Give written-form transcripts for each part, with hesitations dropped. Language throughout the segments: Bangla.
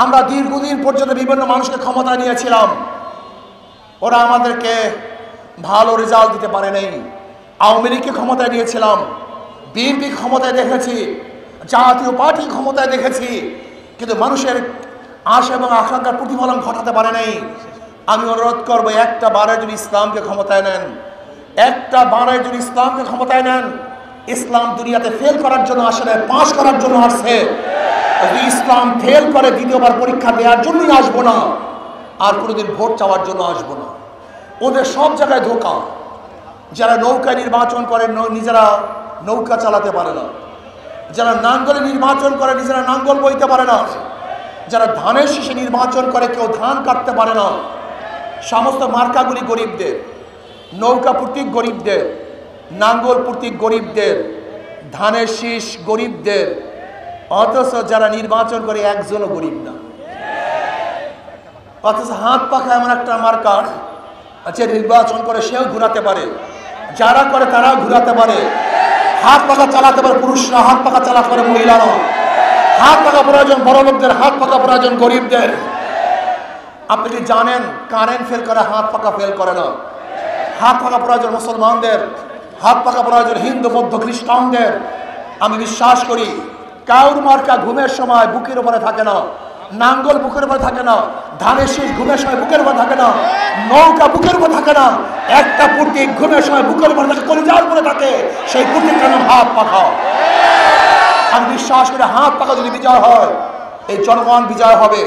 আমরা দীর্ঘদিন পর্যন্ত বিভিন্ন মানুষকে ক্ষমতা নিয়েছিলাম, ওরা আমাদেরকে ভালো রেজাল্ট দিতে পারে নাই। আওয়ামী লীগকে ক্ষমতায় নিয়েছিলাম, বিএনপি ক্ষমতায় দেখেছি, জাতীয় পার্টি ক্ষমতায় দেখেছি, কিন্তু মানুষের আশা এবং আকাঙ্ক্ষার প্রতিফলন ঘটাতে পারে নাই। আমি অনুরোধ করবো, একটা বারের যদি ইসলামকে ক্ষমতায় নেন, একটা বারের যদি ইসলামকে ক্ষমতায় নেন, ইসলাম দুনিয়াতে ফেল করার জন্য আসে না, পাস করার জন্য আসছে। যদি ইসলাম ফেল করে দ্বিতীয়বার পরীক্ষা দেওয়ার জন্যই আসবো না, আর কোনোদিন ভোট চাওয়ার জন্য আসবো না। ওদের সব জায়গায় ধোঁকা। যারা নৌকায় নির্বাচন করে নিজেরা নৌকা চালাতে পারে না, যারা নাঙ্গলে নির্বাচন করে নিজেরা নাঙ্গল বইতে পারে না, যারা ধানের শীষে নির্বাচন করে কেউ ধান কাটতে পারে না। সমস্ত মার্কাগুলি গরিবদের, নৌকা প্রতীক গরিবদের, নাঙ্গল প্রতীক গরিবদের, ধানের শীষ গরিবদের, অথচ যারা নির্বাচন করে একজনও গরিব না। অথচ হাত পাখা এমন একটা মার্কা, যে নির্বাচন করে সেও ঘুরাতে পারে, যারা করে তারাও ঘুরাতে পারে। হাত পাখা চালাতে পারে পুরুষরা, হাত পাখা চালাতে পারে মহিলারা। হাত পাখা প্রয়োজন বড় লোকদের, হাত পাখা প্রয়োজন গরিবদের। আপনি কি জানেন কারেন্ট ফেল করে, হাত পাখা ফেল করে না? হাত পাখা প্রয়োজন মুসলমানদের, হাত পাখা প্রয়োজন হিন্দু বৌদ্ধ খ্রিস্টানদের। আমি বিশ্বাস করি কাউর মার্কা ঘুমের সময় বুকের উপরে থাকে না, নাঙ্গল বুকের উপরে থাকে না, ধানের শীষ ঘুমের সময় বুকের উপরে থাকে না, নৌকা বুকের উপরে থাকে না। একটা প্রতীক ঘুমের সময় বুকের উপরে থাকে, কলিজার উপরে থাকে, সেই প্রতীকটার নাম হাত পাখা। আমি বিশ্বাস করি হাত পাখা যদি বিজয় হয়, এই জনগণ বিজয় হবে।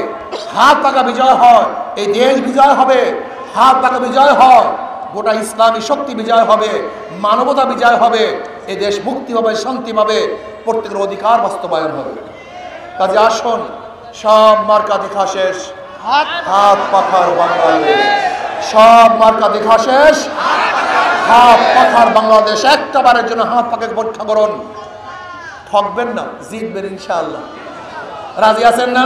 হাত পাখা বিজয় হয়, এই দেশ বিজয় হবে। হাত পাখা বিজয় হয়, গোটা ইসলামী শক্তি বিজয় হবে, মানবতা বিজয় হবে, এই দেশ মুক্তি পাবে, শান্তি পাবে, প্রত্যেকের অধিকার বাস্তবায়ন হবে। কাজে আসুন, সব মার্কা দেখা শেষ, হাত পাখার বাংলাদেশ। সব মার্কা দেখা শেষ, হাত পাখার বাংলাদেশ। একটা বারের জন্য হাত পাখাকে পরীক্ষা করুন, ঠকবেন না, জিতবেন ইনশাআল্লাহ। রাজি আছেন না?